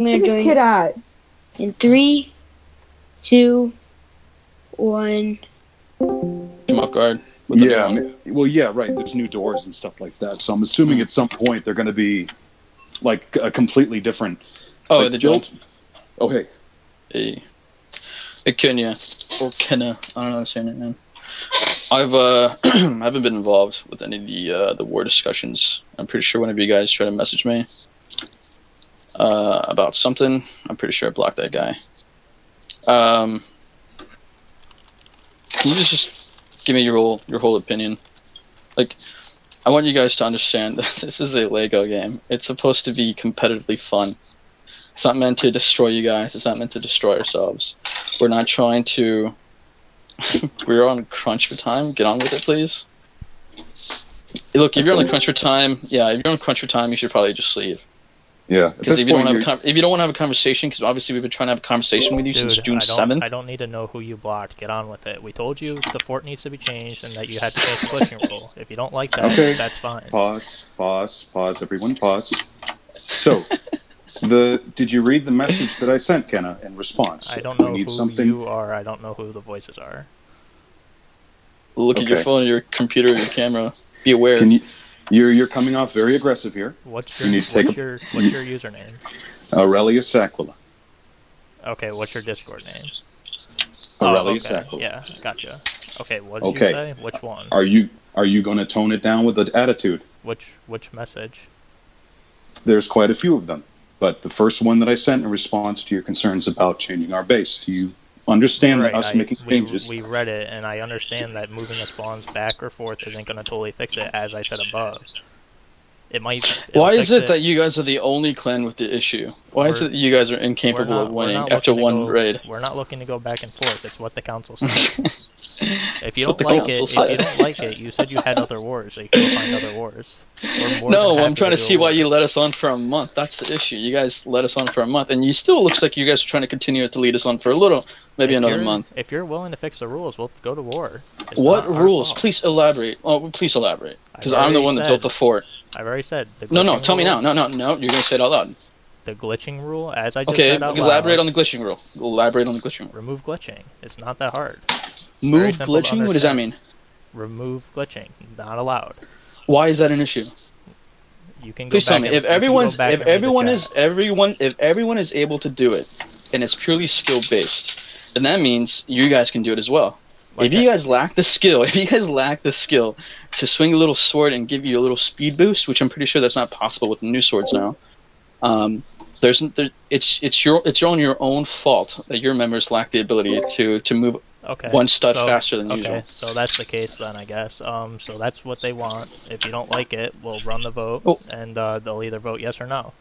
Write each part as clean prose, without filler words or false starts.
Where's this kid at? In 3, 2, 1. Come off guard. Yeah, right. There's new doors and stuff like that. So I'm assuming at some point they're going to be like a completely different. Oh, like, they built. Oh, hey. Hey, Kenya or Kenna. I don't know how to say it, man. I've I haven't been involved with any of the war discussions. I'm pretty sure one of you guys tried to message me about something. I'm pretty sure I blocked that guy. Can you just give me your whole opinion? Like, I want you guys to understand that this is a Lego game. It's supposed to be competitively fun. It's not meant to destroy you guys. It's not meant to destroy ourselves. We're not trying to... We're on crunch for time. Get on with it, please. Look, if you're on crunch for time, you should probably just leave. Yeah. Because if you don't want to have a conversation, because obviously we've been trying to have a conversation with you since June 7th. I don't need to know who you blocked. Get on with it. We told you the fort needs to be changed and that you had to change the glitching rule. If you don't like that, that's fine. Pause. Everyone pause. So, did you read the message that I sent, Kenna, in response? I don't know who you are. I don't know who the voices are. Look at your phone, your computer, your camera. Be aware. You're coming off very aggressive here. What's your username? Aurelius Aquila. Okay, what's your Discord name? Aurelius Aquila. Yeah, gotcha. Okay, what did you say? Which one? Are you going to tone it down with an attitude? Which message? There's quite a few of them, but the first one that I sent in response to your concerns about changing our base, do you understand that us making changes? We read it, and I understand that moving the spawns back or forth isn't going to totally fix it, as I said above. It might. Why is it that you guys are the only clan with the issue? Why is it that you guys are incapable of winning after one raid? We're not looking to go back and forth. It's what the council said. If you don't like it, you said you had other wars, so you can go find other wars. No, I'm trying to see why you let us on for a month. That's the issue. You guys let us on for a month, and you still looks like you guys are trying to continue to lead us on for a little, maybe another month. If you're willing to fix the rules, we'll go to war. What rules? Please elaborate. Oh, please elaborate. Because I'm the one that built the fort. I've already said. No, tell me now. No, you're going to say it out loud. The glitching rule, as I just said out loud. Elaborate on the glitching rule. Remove glitching. It's not that hard. Move glitching? What does that mean? Remove glitching. Not allowed. Why is that an issue? You can go Please tell me. If everyone is able to do it, and it's purely skill based, then that means you guys can do it as well. If you guys lack the skill, to swing a little sword and give you a little speed boost, which I'm pretty sure that's not possible with the new swords now, it's your own fault that your members lack the ability to move one stud faster than usual. Okay, so that's the case then, I guess. So that's what they want. If you don't like it, we'll run the vote, and they'll either vote yes or no.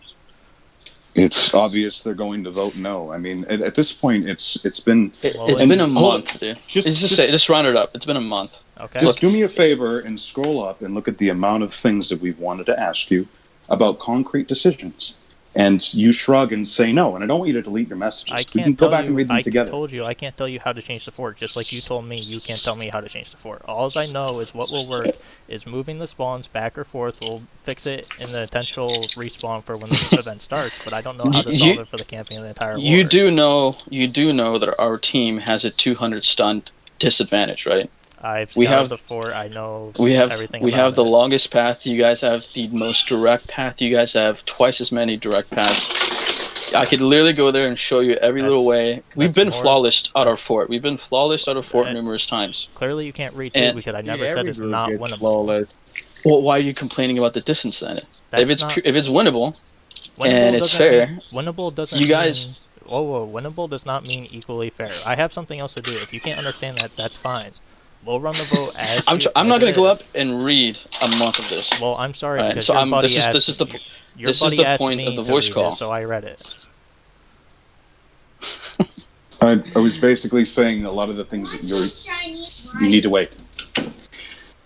It's obvious they're going to vote no. I mean, at this point, it's been a month, dude. Just round it up. It's been a month. Okay. Just do me a favor and scroll up and look at the amount of things that we've wanted to ask you about concrete decisions. And you shrug and say no, and I don't want you to delete your messages. We can go back and read them together. I told you I can't tell you how to change the fort, just like you told me you can't tell me how to change the fort. All I know is what will work is moving the spawns back or forth. We'll fix it in the potential respawn for when the event starts, but I don't know how to solve it for the camping of the entire war. You do know that our team has a 200 stun disadvantage, right? We have the fort. I know everything. We have the longest path. You guys have the most direct path. You guys have twice as many direct paths. I could literally go there and show you every little way. We've been flawless out our fort. Numerous times. Clearly, you can't read it because I never said it's not winnable. Well, why are you complaining about the distance then? If it's winnable, and it's fair, winnable doesn't. Winnable does not mean equally fair. I have something else to do. If you can't understand that, that's fine. We'll run the vote as I'm not going to go up and read a month of this. Well, I'm sorry, because so this is the point of the voice call. So I read it. I was basically saying a lot of the things that you need to wait.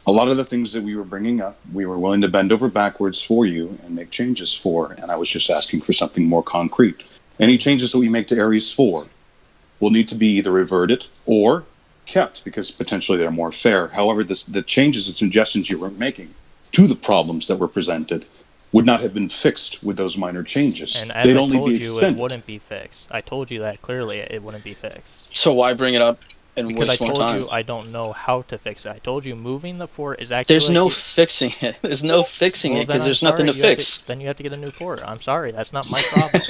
A lot of the things that we were bringing up, we were willing to bend over backwards for you and make changes for, and I was just asking for something more concrete. Any changes that we make to Areas 4 will need to be either reverted or kept because potentially they're more fair. However, the changes and suggestions you were making to the problems that were presented would not have been fixed with those minor changes. And as They'd I only told be you, extended. it wouldn't be fixed. I told you that clearly. It wouldn't be fixed. So why bring it up and Because I waste more told time? you I don't know how to fix it. I told you moving the fort is actually. There's no fixing it. There's no fixing it then because there's I'm nothing to sorry, fix. then you have to get a new fort. I'm sorry, that's not my problem.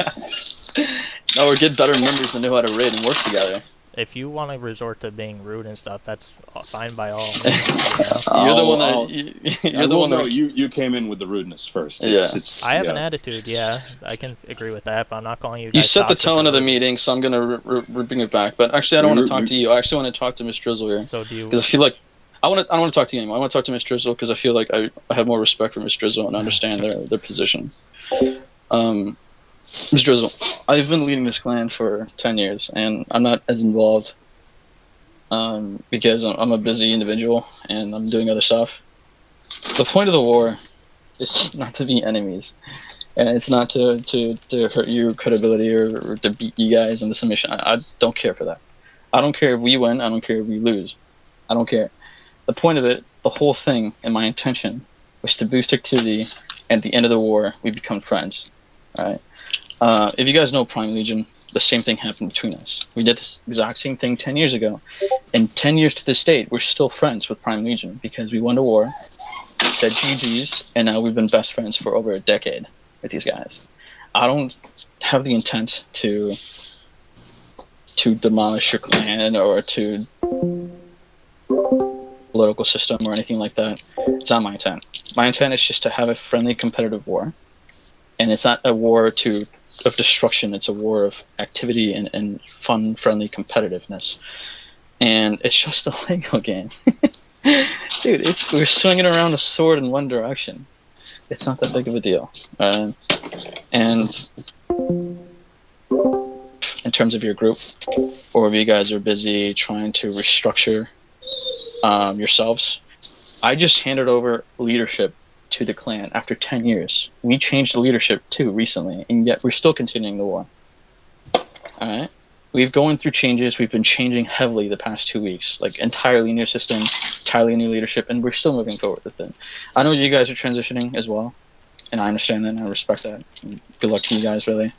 No, or get better members that know how to raid and work together. If you want to resort to being rude and stuff, that's fine by all means. You know? You're the one I'll- that you're the one no, that you came in with the rudeness first. Yeah. I have an attitude, yeah. I can agree with that, but I'm not calling you guys you set the toxic tone or of the rude. meeting, so I'm gonna bring it back. But actually, I don't want to talk to you. I actually want to talk to Miss Drizzle here So do you? because I feel like I don't want to talk to you anymore. I want to talk to Miss Drizzle because I feel like I have more respect for Miss Drizzle and understand their position. Miss Drizzle, I've been leading this clan for 10 years, and I'm not as involved because I'm a busy individual and I'm doing other stuff. The point of the war is not to be enemies, and it's not to hurt your credibility or to beat you guys in the submission. I don't care for that. I don't care if we win. I don't care if we lose. I don't care. The point of it, the whole thing, and my intention was to boost activity, and at the end of the war, we become friends. All right. If you guys know Prime Legion, the same thing happened between us. We did this exact same thing 10 years ago. And 10 years to this date, we're still friends with Prime Legion because we won the war, said GG's, and now we've been best friends for over a decade with these guys. I don't have the intent to demolish your clan or to political system or anything like that. It's not my intent. My intent is just to have a friendly competitive war. And it's not a war of destruction, it's a war of activity and fun, friendly competitiveness. And it's just a Lego game. Dude, we're swinging around a sword in one direction. It's not that big of a deal. And in terms of your group, or if you guys are busy trying to restructure yourselves, I just handed over leadership to the clan after 10 years. We changed the leadership too recently, and yet we're still continuing the war. Alright? We've going through changes. We've been changing heavily the past 2 weeks. Like, entirely new system, entirely new leadership, and we're still moving forward with it. I know you guys are transitioning as well, and I understand that, and I respect that. And good luck to you guys, really.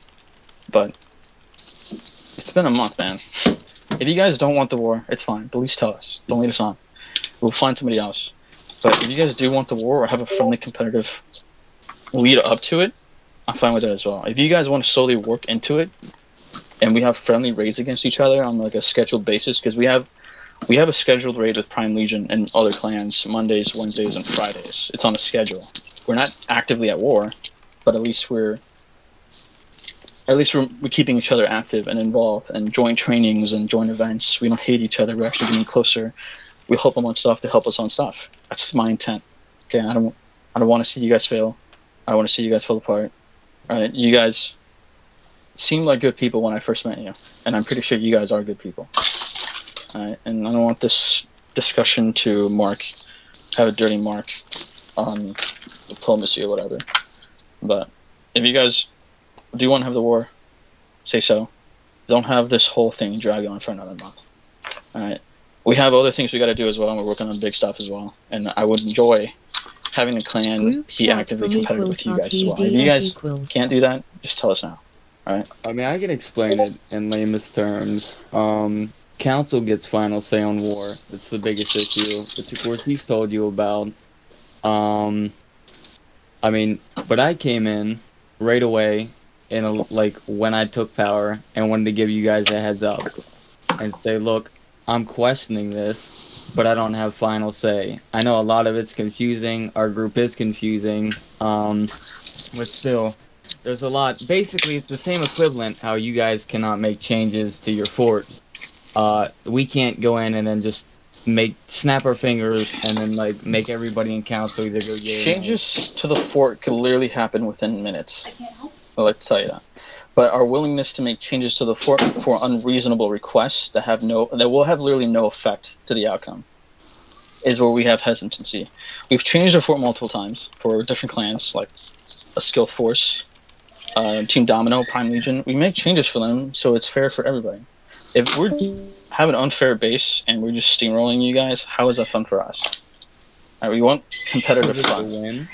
But it's been a month, man. If you guys don't want the war, it's fine. But at least tell us. Don't lead us on. We'll find somebody else. But if you guys do want the war or have a friendly competitive lead up to it, I'm fine with that as well. If you guys want to slowly work into it, and we have friendly raids against each other on like a scheduled basis, because we have a scheduled raid with Prime Legion and other clans Mondays, Wednesdays, and Fridays. It's on a schedule. We're not actively at war, but at least we're keeping each other active and involved and joint trainings and joint events. We don't hate each other. We're actually getting closer. We help them on stuff. They help us on stuff. That's my intent. Okay, I don't want to see you guys fail. I don't want to see you guys fall apart. All right, you guys seemed like good people when I first met you, and I'm pretty sure you guys are good people. All right, and I don't want this discussion to have a dirty mark on diplomacy or whatever. But if you guys do want to have the war, say so. Don't have this whole thing drag on for another month. All right. We have other things we got to do as well, and we're working on big stuff as well. And I would enjoy having the clan Group be shot actively from competitive equals with you guys as well. LTD If you guys equals. can't do that, just tell us now. All right? I mean, I can explain it in lamest terms. Council gets final say on war. That's the biggest issue, which of course he's told you about. I mean, but I came in right away, like when I took power, and wanted to give you guys a heads up and say, look, I'm questioning this, but I don't have final say. I know a lot of it's confusing. Our group is confusing. But still, there's a lot. Basically, it's the same equivalent how you guys cannot make changes to your fort. We can't go in and then just snap our fingers and then like make everybody in council either go yay or nay. Changes to the fort could literally happen within minutes. I'll like to tell you that. But our willingness to make changes to the fort for unreasonable requests that will have literally no effect to the outcome is where we have hesitancy. We've changed our fort multiple times for different clans, like a Skill Force, Team Domino, Prime Legion. We make changes for them so it's fair for everybody. If we have an unfair base and we're just steamrolling you guys, how is that fun for us? We want competitive fun. Win.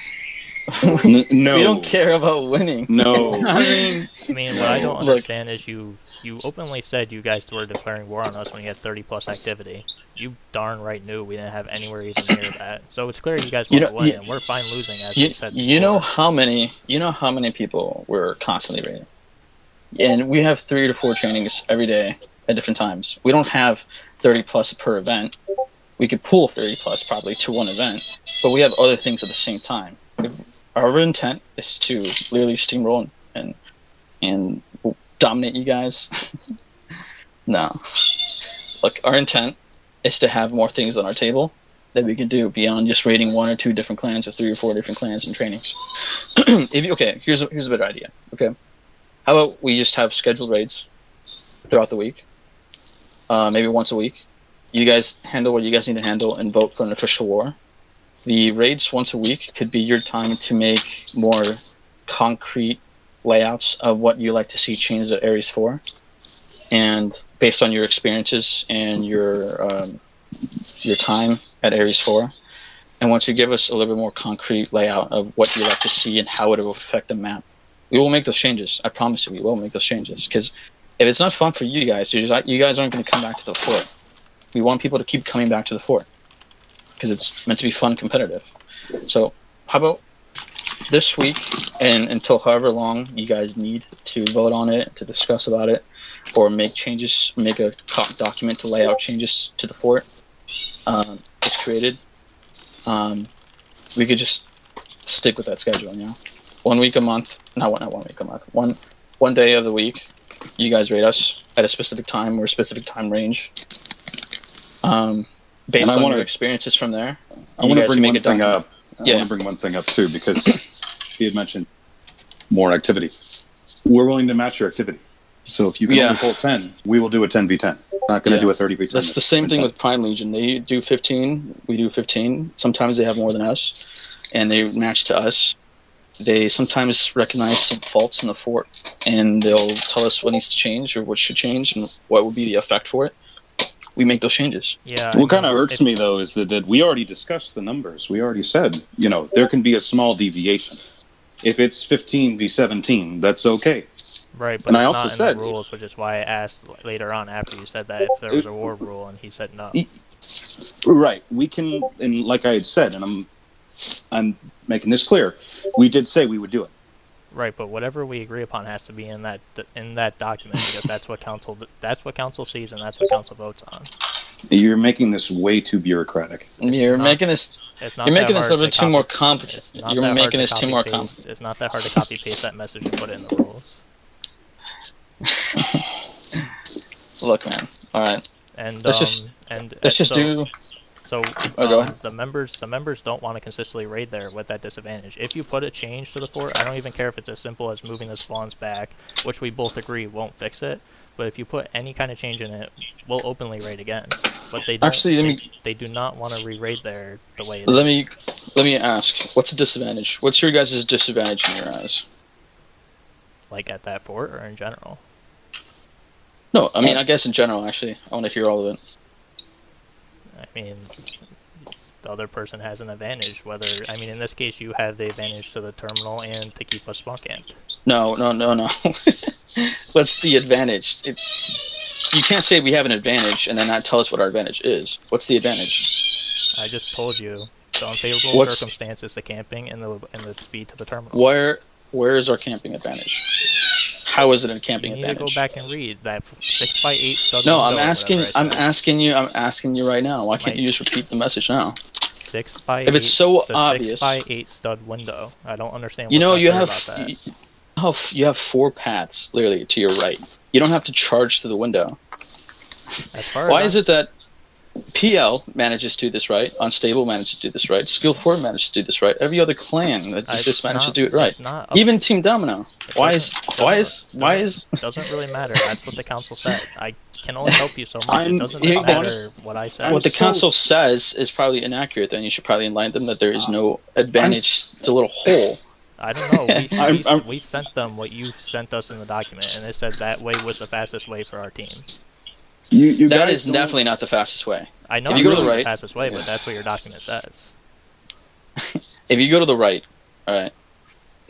No. We don't care about winning. No. I mean, what I don't Look. understand is you openly said you guys were declaring war on us when you had 30+ activity. You darn right knew we didn't have anywhere even near that. So it's clear you guys want to win, and we're fine losing, as we said before. You know how many people we're constantly raiding, and we have 3 to 4 trainings every day at different times. We don't have 30+ per event. We could pull 30+ probably to one event, but we have other things at the same time. Our intent is to literally steamroll and dominate you guys. No. Look, our intent is to have more things on our table that we can do beyond just raiding 1 or 2 different clans or 3 or 4 different clans and trainings. Here's a better idea. Okay, how about we just have scheduled raids throughout the week, maybe once a week. You guys handle what you guys need to handle and vote for an official war. The raids once a week could be your time to make more concrete layouts of what you like to see changed at Ares 4, and based on your experiences and your time at Ares 4. And once you give us a little bit more concrete layout of what you like to see and how it will affect the map, we will make those changes. I promise you, we will make those changes. Because if it's not fun for you guys aren't going to come back to the fort. We want people to keep coming back to the fort because it's meant to be fun and competitive. So how about this week and until however long you guys need to vote on it, to discuss about it, or make changes, make a document to lay out changes to the fort is created, we could just stick with that schedule, you know? 1 week a month, not 1 week a month, one day of the week, you guys rate us at a specific time or a specific time range. Based on your experiences from there, I want to bring one thing up. I Yeah. want to bring one thing up too, because he had mentioned more activity. We're willing to match your activity. So if you can only pull 10, we will do a 10v10. Not going to do a 30v10. That's the same thing with Prime Legion. They do 15, we do 15. Sometimes they have more than us, and they match to us. They sometimes recognize some faults in the fort, and they'll tell us what needs to change or what should change and what will be the effect for it. We make those changes. Yeah. What kind of irks me, though, is that we already discussed the numbers. We already said, there can be a small deviation. If it's 15v17, that's okay. Right, but And it's I also not in said- the rules, which is why I asked later on after you said that if there was a war rule, and he said no. Right. We can, and like I had said, and I'm making this clear, we did say we would do it. Right, but whatever we agree upon has to be in that document, because that's what council sees and that's what council votes on. You're making this way too bureaucratic. You're making this a little bit too more complicated. You're making this too more complicated. It's not that hard to copy paste that message and put it in the rules. Look, man. All right. And Let's just do. So go ahead. the members don't want to consistently raid there with that disadvantage. If you put a change to the fort, I don't even care if it's as simple as moving the spawns back, which we both agree won't fix it. But if you put any kind of change in it, we'll openly raid again. But they don't, Actually, they do not want to re-raid there the way it Let is. me ask. What's the disadvantage? What's your guys' disadvantage in your eyes? Like at that fort or in general? No, I mean I guess in general. Actually, I want to hear all of it. I mean, the other person has an advantage. In this case, you have the advantage to the terminal and to keep us spawn camped. No. What's the advantage? You can't say we have an advantage and then not tell us what our advantage is. What's the advantage? I just told you the unfavorable circumstances to camping and the speed to the terminal. Where is our camping advantage? How is it a camping advantage? You need to go back and read that 6x8 stud. No, I'm asking you right now. Why can't you just repeat the message now? 6x8. If it's so obvious. 6x8 stud window. I don't understand. You What's have 4 paths literally to your right. You don't have to charge to the window. Why is it that PL manages to do this right, Unstable manages to do this right, Skill 4 manages to do this right, every other clan that just manages to do it right. Even Team Domino. Why is It doesn't really matter. That's what the council said. I can only help you so much. It doesn't matter what I said. What the council says is probably inaccurate, then you should probably enlighten them that there is no advantage to a little hole. I don't know. We sent them what you sent us in the document, and it said that way was the fastest way for our team. That is definitely not the fastest way. I know it's not the fastest way, but that's what your document says. If you go to the right, all right,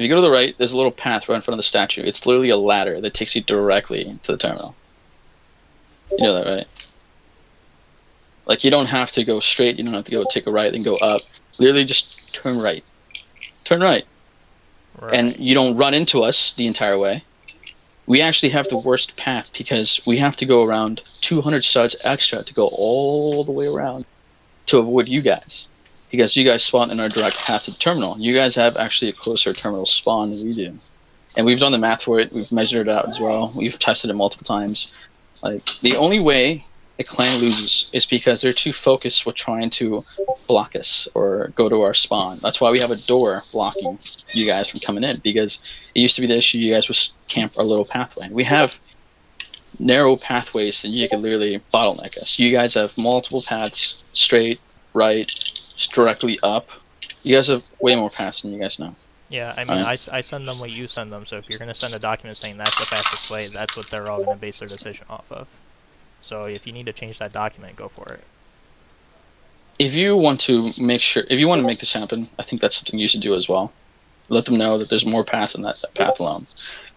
If you go to the right, there's a little path right in front of the statue. It's literally a ladder that takes you directly to the terminal. You know that, right? Like, you don't have to go straight. You don't have to go take a right and go up. Literally just turn right. Turn right. Right. And you don't run into us the entire way. We actually have the worst path because we have to go around 200 studs extra to go all the way around to avoid you guys. Because you guys spawn in our direct path to the terminal. You guys have actually a closer terminal spawn than we do. And we've done the math for it. We've measured it out as well. We've tested it multiple times. Like, the only way a clan loses is because they're too focused with trying to block us or go to our spawn. That's why we have a door blocking you guys from coming in, because it used to be the issue you guys would camp our little pathway. We have narrow pathways that you can literally bottleneck us. You guys have multiple paths, straight, right, directly up. You guys have way more paths than you guys know. Yeah, I mean, I send them what you send them, so if you're going to send a document saying that's the fastest way, that's what they're all going to base their decision off of. So if you need to change that document, go for it. If you want to make this happen, I think that's something you should do as well. Let them know that there's more paths than that path alone.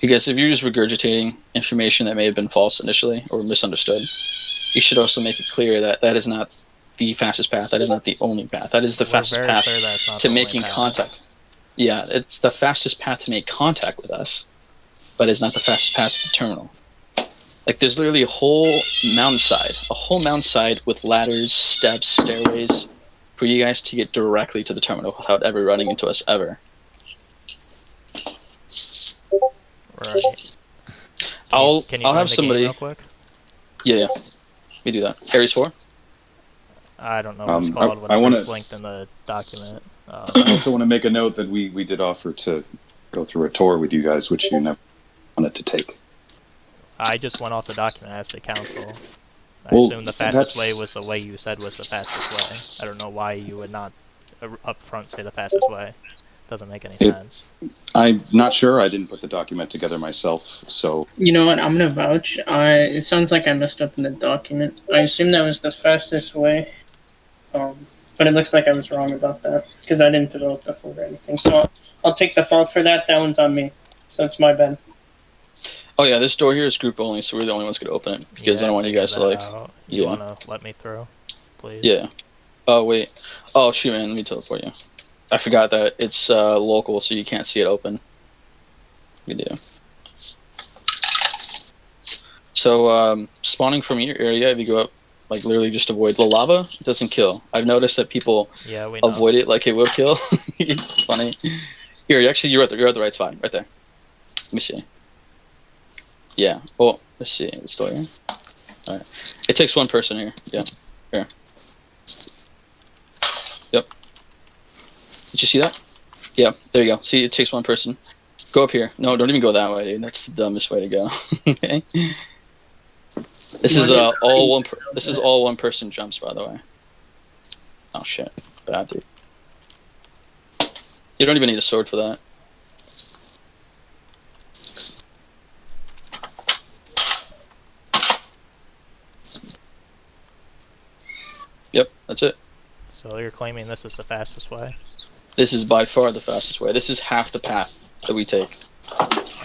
Because if you're just regurgitating information that may have been false initially or misunderstood, you should also make it clear that that is not the fastest path. That is not the only path. That is the fastest path to making contact. Yeah, it's the fastest path to make contact with us, but it's not the fastest path to the terminal. Like, there's literally a whole mountainside with ladders, steps, stairways for you guys to get directly to the terminal without ever running into us ever. Right. I'll Can you have join the somebody. game real quick? Yeah, we do that. Ares 4. I don't know what it's called when I wanna- it's linked in the document. I also want to make a note that we did offer to go through a tour with you guys, which you never wanted to take. I just went off the document as the council. I Well, assumed the fastest that's- way was the way you said was the fastest way. I don't know why you would not up front say the fastest way. Doesn't make any sense. I'm not sure. I didn't put the document together myself, so You know what? I'm gonna vouch. It sounds like I messed up in the document. I assumed that was the fastest way, but it looks like I was wrong about that because I didn't develop the fort or anything. So I'll take the fault for that. That one's on me. So it's my bad. Oh yeah, this door here is group only, so we're the only ones going to open it because I don't want you guys to like. You Yeah. wanna let me through, please? Yeah. Oh wait. Oh shoot, man. Let me teleport you. I forgot that it's local, so you can't see it open. Good deal. So spawning from your area, if you go up, like literally just avoid the lava. It doesn't kill. I've noticed that people Yeah, we know. avoid it like it will kill. It's funny. Here, you're at the right spot, right there. Let me see. Yeah. Oh, let's see. It's still here. All right. It takes one person here. Yeah. Here. Yep. Did you see that? Yeah. There you go. See, it takes one person. Go up here. No, don't even go that way, dude. That's the dumbest way to go. Okay. This is all one. This is all one person jumps, by the way. Oh shit. Bad, dude. You don't even need a sword for that. Yep, that's it. So you're claiming this is the fastest way? This is by far the fastest way. This is half the path that we take.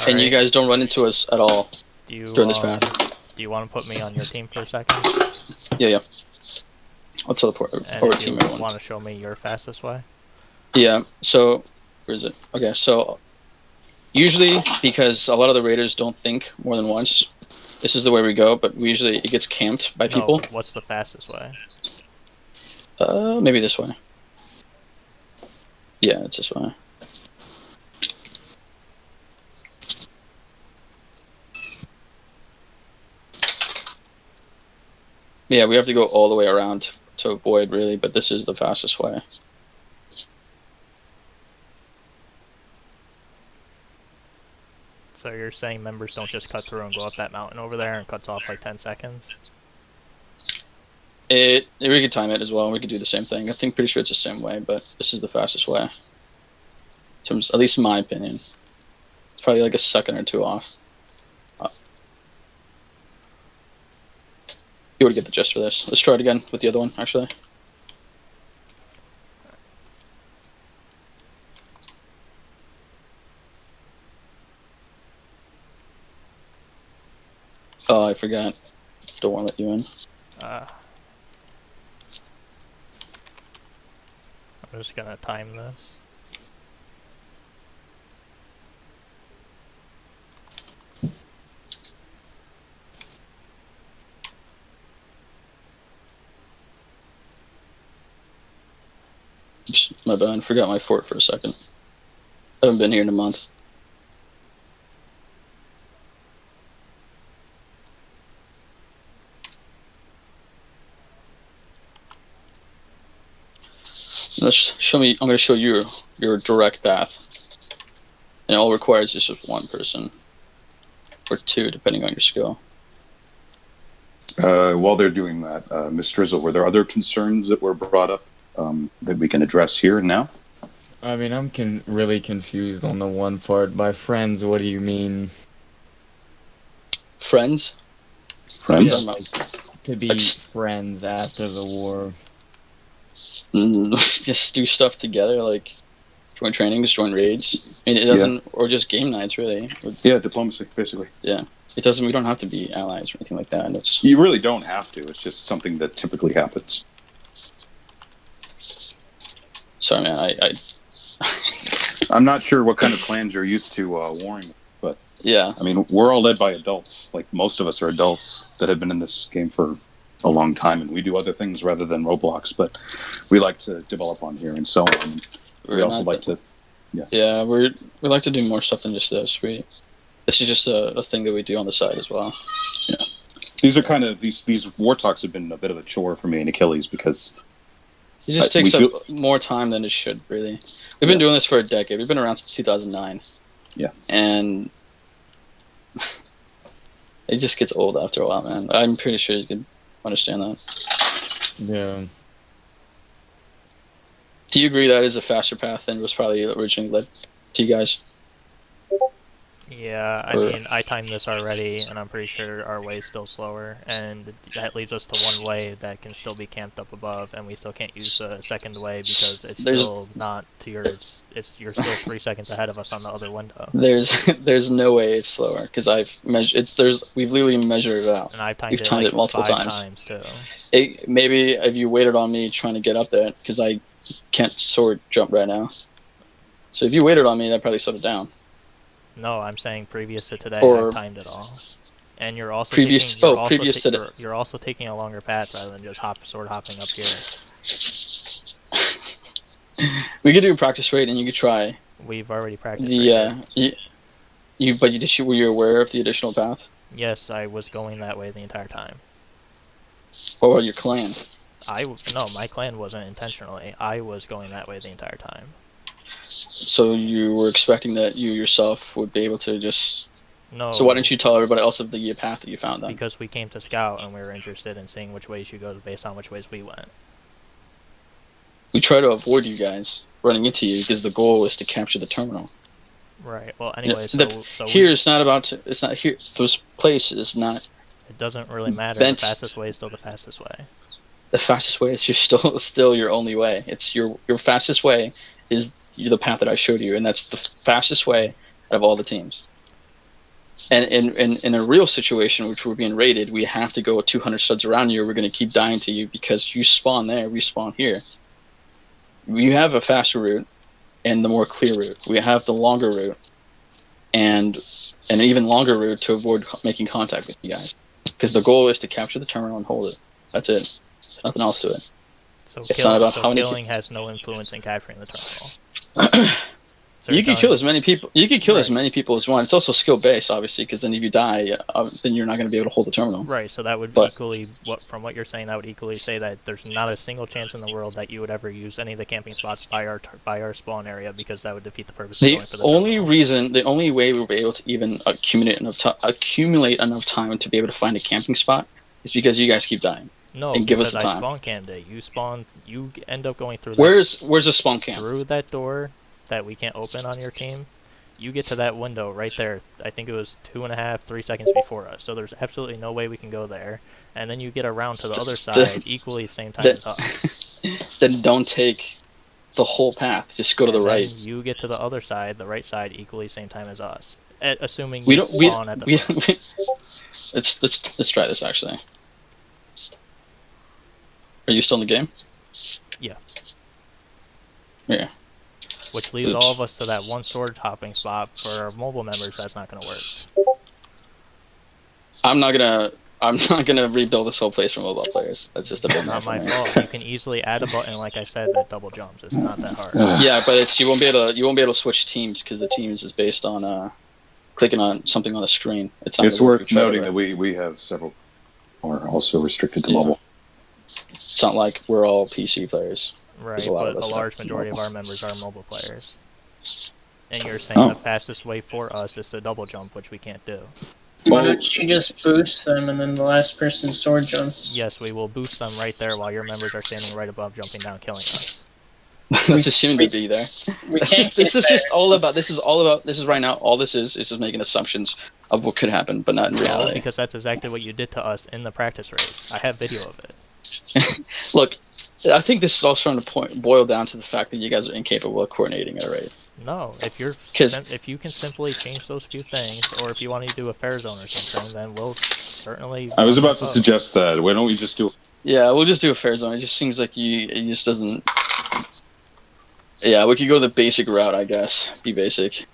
And you Alright. guys don't run into us at all Do you during this path. do you want to put me on your team for a second? Yeah, yeah. I'll teleport And over if team you everyone. want to show me your fastest way? Yeah, so where is it? Okay, so usually because a lot of the raiders don't think more than once, this is the way we go, but we usually it gets camped by people. No, what's the fastest way? Maybe this way. Yeah, it's this way. Yeah, we have to go all the way around to avoid, really, but this is the fastest way. So you're saying members don't just cut through and go up that mountain over there and cuts off like 10 seconds? We could time it as well. We could do the same thing. I think pretty sure it's the same way, but this is the fastest way. In terms, at least in my opinion, it's probably like a second or two off. You would get the gist for this. Let's try it again with the other one, actually. Oh, I forgot. Don't want to let you in. I'm just gonna time this. Oops, my bad. I forgot my fort for a second. I haven't been here in a month. Let's show me. I'm going to show you your direct path, and all it requires is just one person or two, depending on your skill. While they're doing that, Miss Drizzle, were there other concerns that were brought up that we can address here and now? I mean, I'm really confused on the one part. By friends, what do you mean? Friends? Friends? Yeah, like, to be friends after the war. Just do stuff together, like join trainings, join raids. I mean, it doesn't, or just game nights, really. Yeah, diplomacy, basically. Yeah, it doesn't. We don't have to be allies or anything like that. And it's You really don't have to. It's just something that typically happens. sorry, man. I'm not sure what kind of clans you're used to warring, but Yeah, I mean, we're all led by adults. Like, most of us are adults that have been in this game for a long time, and we do other things rather than Roblox, but we like to develop on here and so on. We also like to... Yeah, we like to do more stuff than just this. This is just a thing that we do on the side as well. Yeah. These are kind of... These war talks have been a bit of a chore for me and Achilles because... It just takes up more time than it should, really. We've been doing this for a decade. We've been around since 2009. Yeah. And it just gets old after a while, man. I'm pretty sure you can understand that. Yeah. Do you agree that is a faster path than was probably originally led to you guys? Yeah, I mean, I timed this already, and I'm pretty sure our way is still slower, and that leaves us to one way that can still be camped up above, and we still can't use a second way because it's still not to yours. You're still 3 seconds ahead of us on the other window. There's no way it's slower because I've measured. We've literally measured it out. And I've timed We've it timed like it multiple 5 times too. Maybe if you waited on me trying to get up there because I can't sword jump right now. So if you waited on me, that probably slowed it down. No, I'm saying previous to today, Or I timed it all. And you're also previous you're also taking a longer path rather than just sword hopping up here. We could do a practice raid and you could try. We've already practiced. Were you aware of the additional path? Yes, I was going that way the entire time. What about your clan? No, my clan wasn't intentionally. I was going that way the entire time. So you were expecting that you yourself would be able to just... No. So why didn't you tell everybody else of the path that you found then? Because we came to scout and we were interested in seeing which ways you go based on which ways we went. We try to avoid you guys running into you because the goal is to capture the terminal. Right. Well, anyway, it's not about to... It's not here. This place is not... It doesn't really matter. The fastest way is still the fastest way. The fastest way is still your only way. It's your fastest way is the path that I showed you, and that's the fastest way out of all the teams. And in a real situation, which we're being raided, we have to go 200 studs around you, or we're going to keep dying to you because you spawn there, we spawn here. You have a faster route and the more clear route. We have the longer route and an even longer route to avoid making contact with you guys. Because the goal is to capture the terminal and hold it. That's it. There's nothing else to it. So killing has no influence in capturing the terminal. So you can kill as many people. You can kill as many people as one. It's also skill based, obviously, because then if you die, then you're not going to be able to hold the terminal. Right. So that would from what you're saying, that would equally say that there's not a single chance in the world that you would ever use any of the camping spots by our spawn area, because that would defeat the purpose of going for the terminal. The only way we'll be able to even accumulate enough time to be able to find a camping spot is because you guys keep dying. No, and give us because the I time. spawn camped it. You end up going through. Where's the spawn camp? Through that door that we can't open on your team. You get to that window right there. I think it was 2.5, 3 seconds before us. So there's absolutely no way we can go there. And then you get around to the other side equally same time as us. Then don't take the whole path. Just go to the right. You get to the other side, the right side, equally same time as us. Assuming We you don't. We, spawn at the we, front. let's try this actually. Are you still in the game? Yeah. Yeah. Which leaves all of us to that one sword hopping spot. For our mobile members, that's not going to work. I'm not gonna rebuild this whole place for mobile players. That's just a bit Not my for me. fault. You can easily add a button, like I said, that double jumps. It's not that hard. Yeah, but you won't be able to switch teams because the teams is based on clicking on something on a screen. It's worth noting that we have several are also restricted to mobile. It's not like we're all PC players. Right, a lot but of us a large have majority of mobile. our members are mobile players. And you're saying the fastest way for us is to double jump, which we can't do. Why don't you just boost them and then the last person sword jumps? Yes, we will boost them right there while your members are standing right above, jumping down, killing us. That's assumed to be there. We This can't get is there. just all about. This is right now. All this is just making assumptions of what could happen, but not in No, reality. because that's exactly what you did to us in the practice raid. I have video of it. Look, I think this is all starting to boil down to the fact that you guys are incapable of coordinating a raid. No, if if you can simply change those few things, or if you want to do a fair zone or something, then we'll certainly. I was about to suggest that. Why don't we just do? Yeah, we'll just do a fair zone. It just seems like it just doesn't. Yeah, we could go the basic route, I guess. Be basic.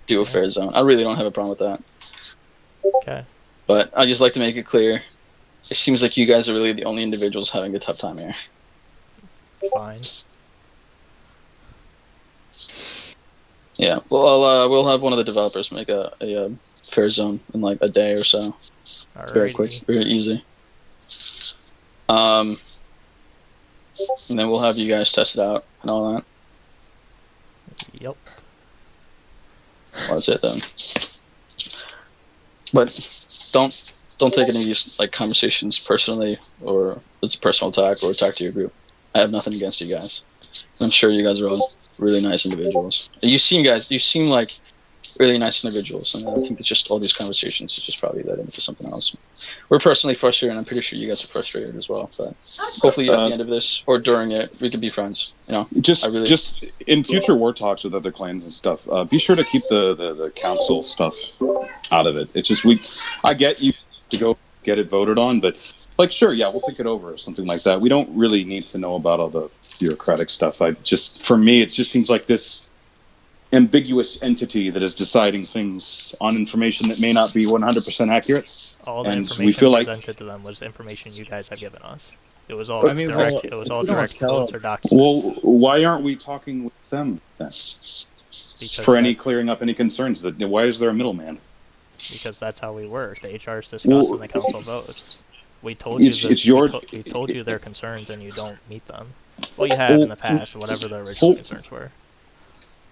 Do a fair zone. I really don't have a problem with that. Okay. But I just like to make it clear. It seems like you guys are really the only individuals having a tough time here. Fine. Yeah, well, we'll have one of the developers make a fair zone in like a day or so. It's very quick, very easy. And then we'll have you guys test it out and all that. Yep. Well, that's it then. But don't take any of these like conversations personally, or it's a personal attack or attack to your group. I have nothing against you guys. I'm sure you guys are all really nice individuals. You seem like really nice individuals, and I think that just all these conversations is just probably led into something else. We're personally frustrated, and I'm pretty sure you guys are frustrated as well. But hopefully, at the end of this or during it, we can be friends. You know, just in future war talks with other clans and stuff. Be sure to keep the council stuff out of it. It's just I get you to go get it voted on, but like, sure, yeah, we'll think it over or something like that. We don't really need to know about all the bureaucratic stuff. For me, it just seems like this ambiguous entity that is deciding things on information that may not be 100% accurate. All the And information we feel presented to them was information you guys have given us. It was all direct. It was all direct quotes or documents. Well, why aren't we talking with them then? Because For any clearing up any concerns? Why is there a middleman? Because that's how we work. The HRs discuss and the council votes. We told you we told you their concerns, and you don't meet them. Well, you have in the past, whatever the original concerns were.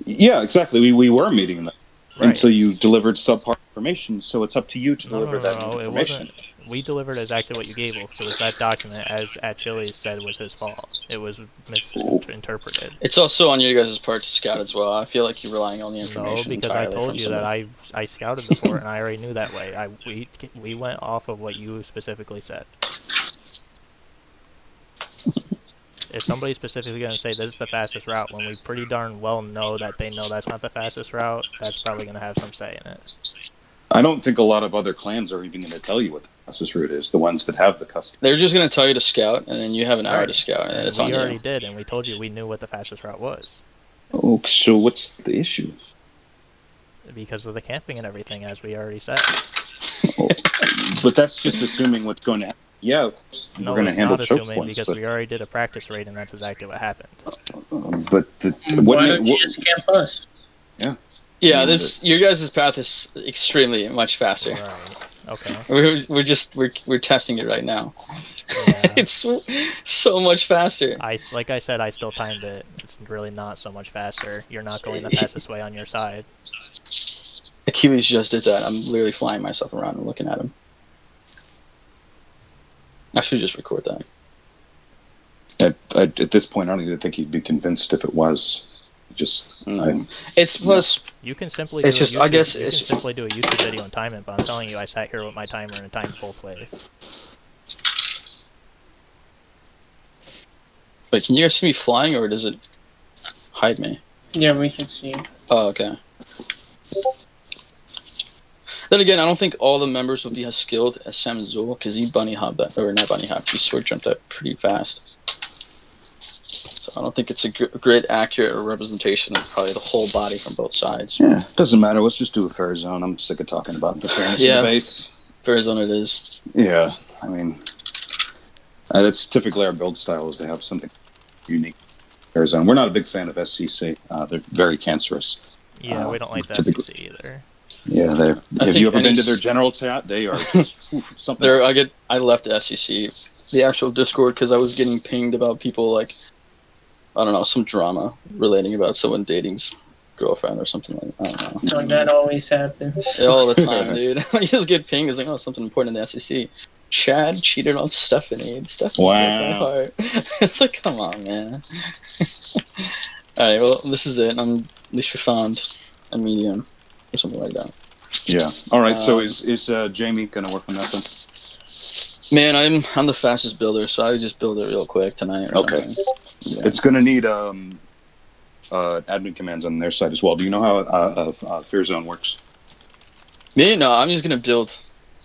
Yeah, exactly. We were meeting them Right. until you delivered subpar information. So it's up to you to deliver that information. It wasn't. We delivered exactly what you gave us. It was that document, as Achilles said, was his fault. It was misinterpreted. it's also on you guys' part to scout as well. I feel like you're relying on the No, information. because I told you that I scouted the fort, and I already knew that way. We went off of what you specifically said. If somebody's specifically going to say this is the fastest route, when we pretty darn well know that they know that's not the fastest route, that's probably going to have some say in it. I don't think a lot of other clans are even going to tell you what the fastest route is, the ones that have the custom. They're just going to tell you to scout, and then you have an hour to scout, and it's on you. We already did, and we told you we knew what the fastest route was. Oh, so what's the issue? Because of the camping and everything, as we already said. But that's just assuming what's going to happen. Yeah, No, we're going to it's handle not choke assuming, points, because but, we already did a practice raid, and that's exactly what happened. Why don't you just camp us? Yeah, your guys' path is extremely much faster. Right. Okay. We're testing it right now. Yeah. It's so much faster. Like I said, I still timed it. It's really not so much faster. You're not going the fastest way on your side. Achilles just did that. I'm literally flying myself around and looking at him. I should just record that. at this point, I don't even think he'd be convinced if it was. It's plus. You can simply. It's do just. a YouTube, I guess you it's can simply do a YouTube video and time it. But I'm telling you, I sat here with my timer and timed both ways. Wait, can you guys see me flying, or does it hide me? Yeah, we can see. Oh, okay. Then again, I don't think all the members will be as skilled as Sam Zul because he bunny hopped that, or not bunny hopped, he sword jumped that pretty fast. So I don't think it's a great accurate representation of probably the whole body from both sides. Yeah, doesn't matter. Let's just do a fair zone. I'm sick of talking about the fairness of the base. Fair zone it is. Yeah, I mean, that's typically our build style is to have something unique. Fair zone. We're not a big fan of SCC. They're very cancerous. Yeah, we don't like the SCC either. Yeah, have you ever been to their general chat? They are just, something. I left the SCC, the actual Discord, because I was getting pinged about people like, I don't know, some drama relating about someone dating's girlfriend or something like that. I don't know. Like that always happens. Yeah, all the time, dude. I just get pinged. It's like, oh, something important in the SEC. Chad cheated on Stephanie. And Stephanie broke my heart. It's like, come on, man. Alright, well, this is it. At least we found a medium or something like that. Yeah. Alright, so is Jamie going to work on that then? Man, I'm the fastest builder, so I would just build it real quick tonight. Or something. Yeah. It's going to need admin commands on their side as well. Do you know how Fair Zone works? Me? No, I'm just going to build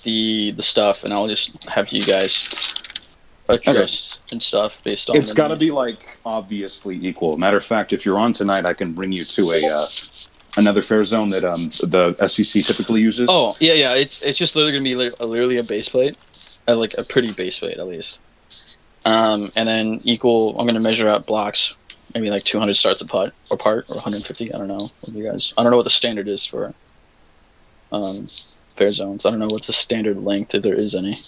the stuff, and I'll just have you guys adjust and stuff based on. It's got to be like obviously equal. Matter of fact, if you're on tonight, I can bring you to another Fair Zone that the SEC typically uses. Oh yeah. It's just literally going to be literally a base plate, like a pretty base plate at least. And then equal. I'm going to measure out blocks, maybe like 200 starts apart or 150. I don't know. What you guys? I don't know what the standard is for Fair Zones. I don't know what's the standard length if there is any.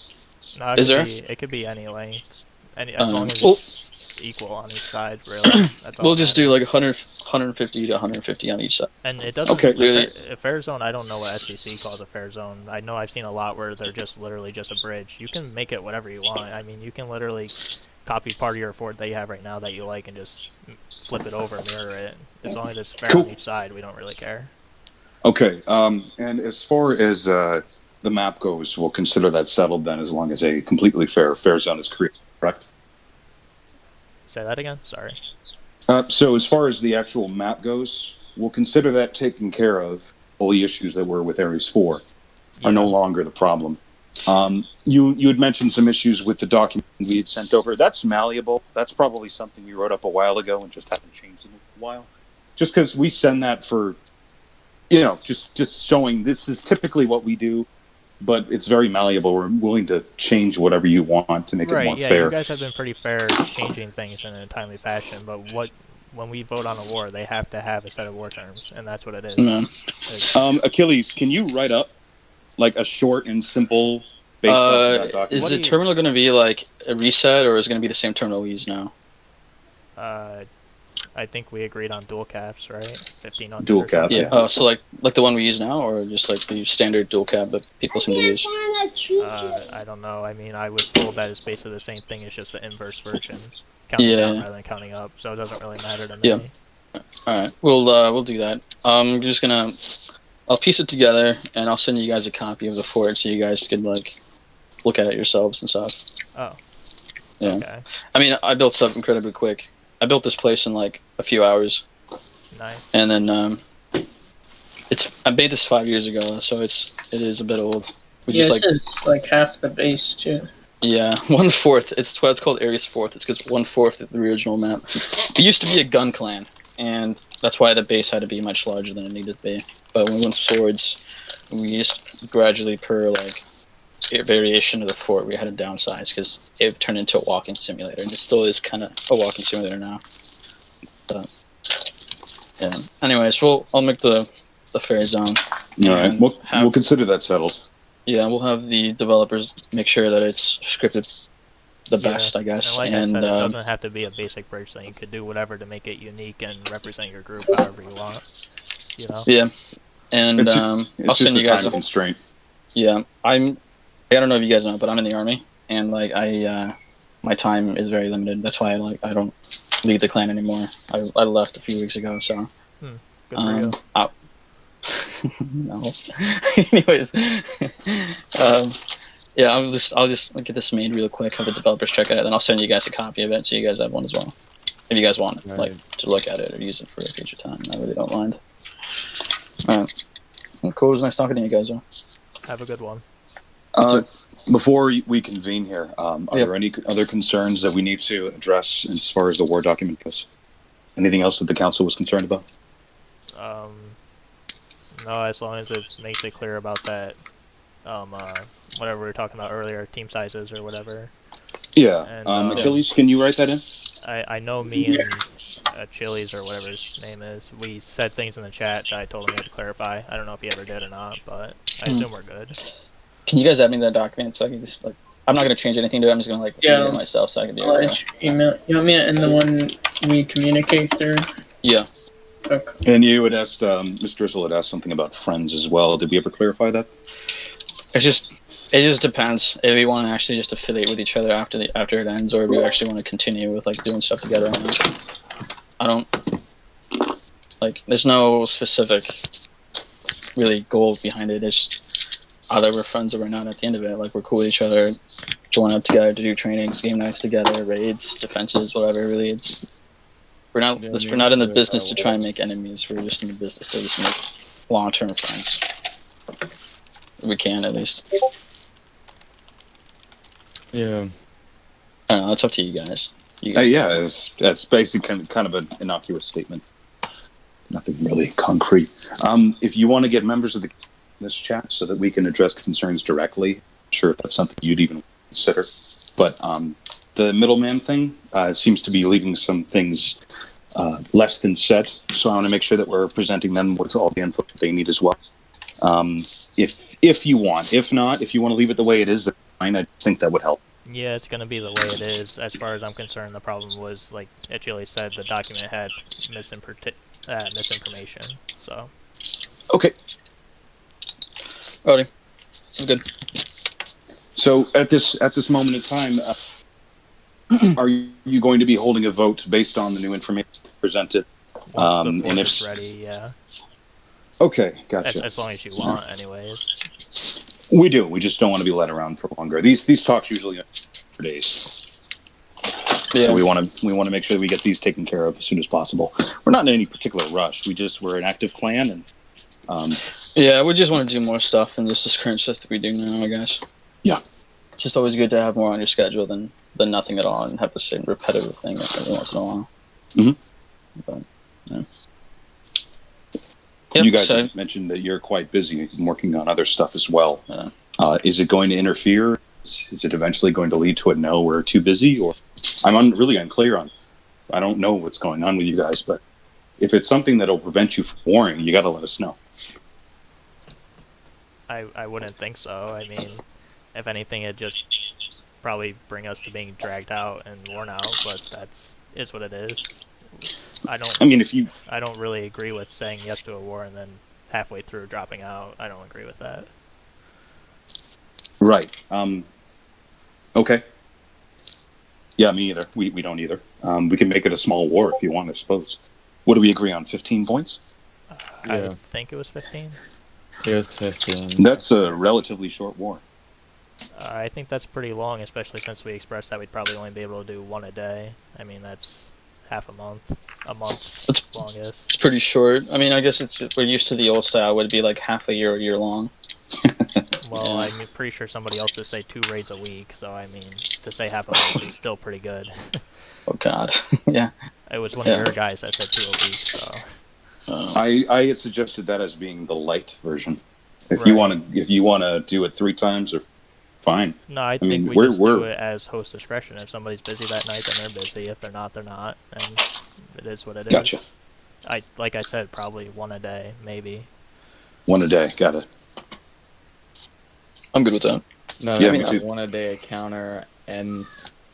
No, is there? It could be any length, as long as it's equal on each side. Really, that's all. We'll just do like 150 to 150 on each side. And it doesn't. Okay. A fair zone. I don't know what SCC calls a fair zone. I know I've seen a lot where they're just literally just a bridge. You can make it whatever you want. I mean, you can literally copy part of your fort that you have right now that you like and just flip it over, mirror it. As long as it's fair on each side, we don't really care. Okay, and as far as the map goes, we'll consider that settled then, as long as a completely fair zone is created, correct? Say that again? Sorry. So as far as the actual map goes, we'll consider that taken care of. All the issues that were with Ares 4 are no longer the problem. You had mentioned some issues with the document we had sent over. That's malleable. That's probably something we wrote up a while ago and just haven't changed in a while. Just because we send that for, just showing this is typically what we do, but it's very malleable. We're willing to change whatever you want to make it more fair. You guys have been pretty fair changing things in a timely fashion, but when we vote on a war, they have to have a set of war terms, and that's what it is. Mm-hmm. Achilles, can you write up like a short and simple base document? Is the terminal going to be like a reset, or is it going to be the same terminal we use now? I think we agreed on dual caps, right? 1500. Dual cap. Yeah. Oh, so like the one we use now, or just like the standard dual cap that people seem to use? I don't know. I mean, I was told that it's basically the same thing. It's just the inverse version, counting down rather than counting up. So it doesn't really matter to me. Yeah. All right. We'll do that. I'm just gonna. I'll piece it together, and I'll send you guys a copy of the fort so you guys can like look at it yourselves and stuff. Oh. Yeah. Okay. I mean, I built stuff incredibly quick. I built this place in like a few hours. Nice. And then I made this 5 years ago, so it is a bit old. It's like half the base too. Yeah, 1/4. It's why it's called Ares 4th. It's because 1/4 of the original map. It used to be a gun clan, and that's why the base had to be much larger than it needed to be. But when we went swords, we just gradually per like variation of the fort, we had to downsize because it turned into a walking simulator, and it still is kind of a walking simulator now. But yeah. Anyways, I'll make the fair zone. All right, we'll consider that settled. Yeah, we'll have the developers make sure that it's scripted the best, I guess. And like I said, it doesn't have to be a basic bridge thing. You could do whatever to make it unique and represent your group however you want. Yeah, and I'll send you guys a constraint. Yeah, I don't know if you guys know, but I'm in the army, and like my time is very limited. That's why I don't lead the clan anymore. I left a few weeks ago, so. Good for you. No. Anyways, yeah, I'll just get this made real quick. Have the developers check it out, then I'll send you guys a copy of it, so you guys have one as well. If you guys want to look at it or use it for a future time, I really don't mind. All right. Well, cool. It was nice talking to you guys, though. Have a good one. Before we convene here, are Yep. there any other concerns that we need to address as far as the war document goes? Anything else that the council was concerned about? No, as long as it makes it clear about that, whatever we were talking about earlier, team sizes or whatever. Yeah. And, Achilles, can you write that in? I know me and Chili's or whatever his name is, we said things in the chat that I told him he had to clarify. I don't know if he ever did or not, but I assume we're good. Can you guys add me to that document so I can just, like, I'm not going to change anything to it. I'm just going to, like, read it myself so I can be able to. Email. You want me to end the one we communicate through? Yeah. Okay. And you had asked, Ms. Drizzle had asked something about friends as well. Did we ever clarify that? It just depends if we want to actually just affiliate with each other after it ends, or if we actually want to continue with like doing stuff together. I don't like. There's no specific really goal behind it. It's either we're friends or we're not. At the end of it, like we're cool with each other, join up together to do trainings, game nights together, raids, defenses, whatever. Really, we're not in the business to try and make enemies. We're just in the business to just make long-term friends. We can at least. Yeah. I don't know. It's up to you guys. Yeah, that's basically kind of an innocuous statement. Nothing really concrete. If you want to get members of this chat so that we can address concerns directly, I'm sure if that's something you'd even consider. But the middleman thing seems to be leaving some things less than said. So I want to make sure that we're presenting them with all the info that they need as well. If you want. If not, if you want to leave it the way it is, that's fine. I think that would help. Yeah, it's going to be the way it is. As far as I'm concerned, the problem was, like Achille said, the document had misinformation. So. Okay. Alrighty. Sounds good. So at this moment in time, are you going to be holding a vote based on the new information presented? Once the and fork if is ready, yeah. Okay, gotcha. As long as you want, anyways. We do. We just don't want to be led around for longer. These talks usually for days. Yeah. So we want to make sure that we get these taken care of as soon as possible. We're not in any particular rush. We're an active clan, and yeah, we just want to do more stuff than just this current stuff that we do now, I guess. Yeah, it's just always good to have more on your schedule than nothing at all, and have the same repetitive thing every once in a while. Mm-hmm. But yeah. Yep, you guys have mentioned that you're quite busy working on other stuff as well. Is it going to interfere? Is it eventually going to lead to a no, we're too busy? Or I'm really unclear on. I don't know what's going on with you guys, but if it's something that'll prevent you from warring, you got to let us know. I wouldn't think so. I mean, if anything, it'd just probably bring us to being dragged out and worn out, but is what it is. I don't really agree with saying yes to a war and then halfway through dropping out. I don't agree with that. Right. Okay. Yeah, me either. We don't either. We can make it a small war if you want, I suppose. What do we agree on? 15 points? I think it was 15. It was 15. That's a relatively short war. I think that's pretty long, especially since we expressed that we'd probably only be able to do one a day. I mean, that's half a month longest. It's pretty short. I mean, I guess we're used to the old style, would it be like half a year long? Well, I'm pretty sure somebody else just say 2 raids a week, so I mean, to say half a month is still pretty good. Oh God, yeah. It was one of your guys that said 2 a week, so. I had suggested that as being the light version. If you want to do it 3 times, or fine. No, I think we just do it as host discretion. If somebody's busy that night, then they're busy. If they're not, they're not. And it is what it is. Gotcha. Like I said, probably 1 a day, maybe. 1 a day, got it. I'm good with that. No, yeah, me me too. 1 a day a counter, and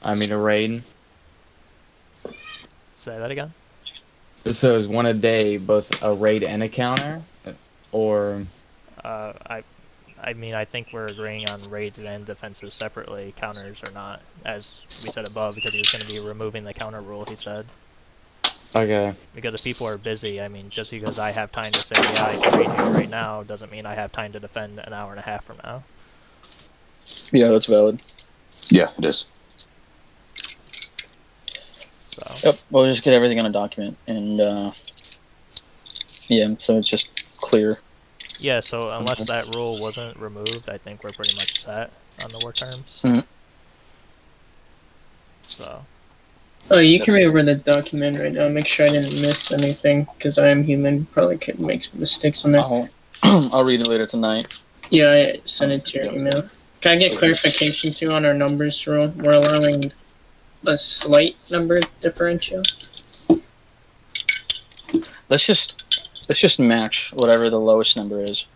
a raid. Say that again? So is 1 a day both a raid and a counter? Or... I mean, I think we're agreeing on raids and defenses separately. Counters are not, as we said above, because he was going to be removing the counter rule, he said. Okay. Because if people are busy, I mean, just because I have time to say, yeah, I can raid you right now, doesn't mean I have time to defend an hour and a half from now. Yeah, that's valid. Yeah, it is. So. Yep, we'll just get everything on a document, and, yeah, so it's just clear. Yeah, so unless that rule wasn't removed, I think we're pretty much set on the war terms. Mhm. So, Oh, you can read over the document right now. Make sure I didn't miss anything, because I am human. Probably could make mistakes on there. I'll read it later tonight. Yeah, I sent it to your Yeah. email. Can I get clarification too on our numbers rule? We're allowing a slight number differential. Let's just match whatever the lowest number is.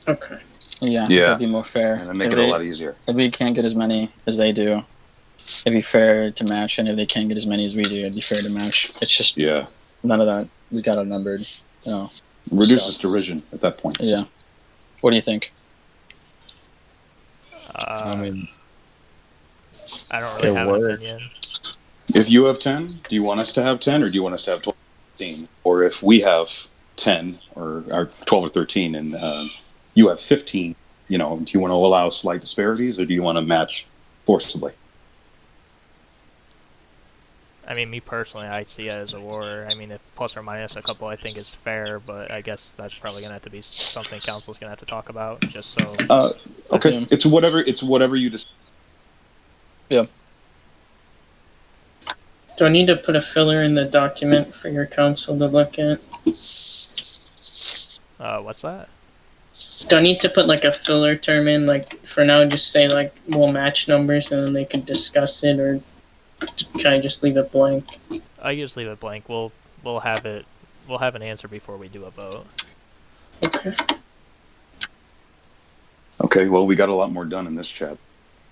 Okay. Yeah, Yeah. that'd be more fair. And then make If it they- a lot easier. If we can't get as many as they do, it'd be fair to match, and if they can't get as many as we do, it'd be fair to match. It's just Yeah. none of that. We got outnumbered. You know. Reduces derision at that point. Yeah. What do you think? I mean, I don't really it have an worked. opinion. If you have 10, do you want us to have 10 or do you want us to have 12 or 13? Or if we have 10 or 12 or 13 and you have 15, do you want to allow slight disparities or do you want to match forcibly? I mean, me personally, I see it as a war. I mean, if plus or minus a couple, I think is fair, but I guess that's probably gonna have to be something council's gonna have to talk about, just so. Okay, Yeah. it's whatever you decide. Do I need to put a filler in the document for your council to look at? What's that? Do I need to put like a filler term in? Like for now, just say like we'll match numbers and then they can discuss it, or can I just leave it blank? I just leave it blank. We'll have it. We'll have an answer before we do a vote. Okay. Okay, well, we got a lot more done in this chat.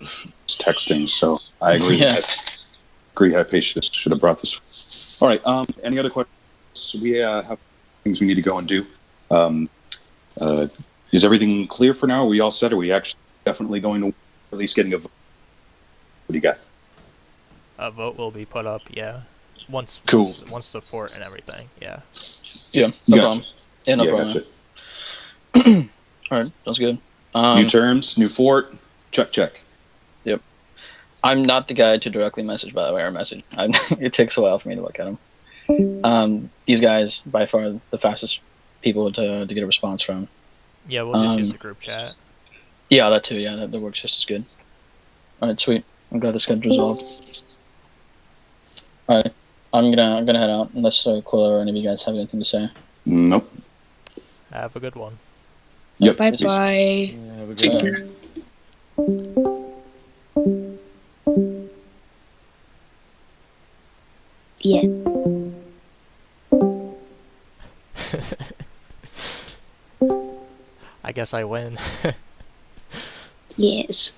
It's texting, so I agree. Yeah. Agree, Hypatia should have brought this. All right, any other questions? We have things we need to go and do. Is everything clear for now? Are we all set? Are we actually definitely going to at least getting a vote? What do you got? A vote will be put up. Yeah. Once the fort and everything. Yeah. Yeah, no Gotcha. problem. Yeah, no Yeah, problem. gotcha. All right, sounds good. New terms, new fort, check. I'm not the guy to directly message, by the way, or message. It takes a while for me to look at them. These guys, by far, the fastest people to get a response from. Yeah, we'll just use the group chat. Yeah, that too. Yeah, that works just as good. All right, sweet. I'm glad this got resolved. All right, I'm gonna head out unless Quilla or any of you guys have anything to say. Nope. Have a good one. Yep. Bye peace. bye. Yeah, have a good Take one. care. Yeah. I guess I win. Yes.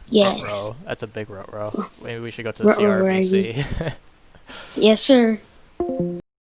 Yes. Ruh-roh. That's a big ruh-roh. Maybe we should go to the Ruh-roh, CRPC. Yes, sir.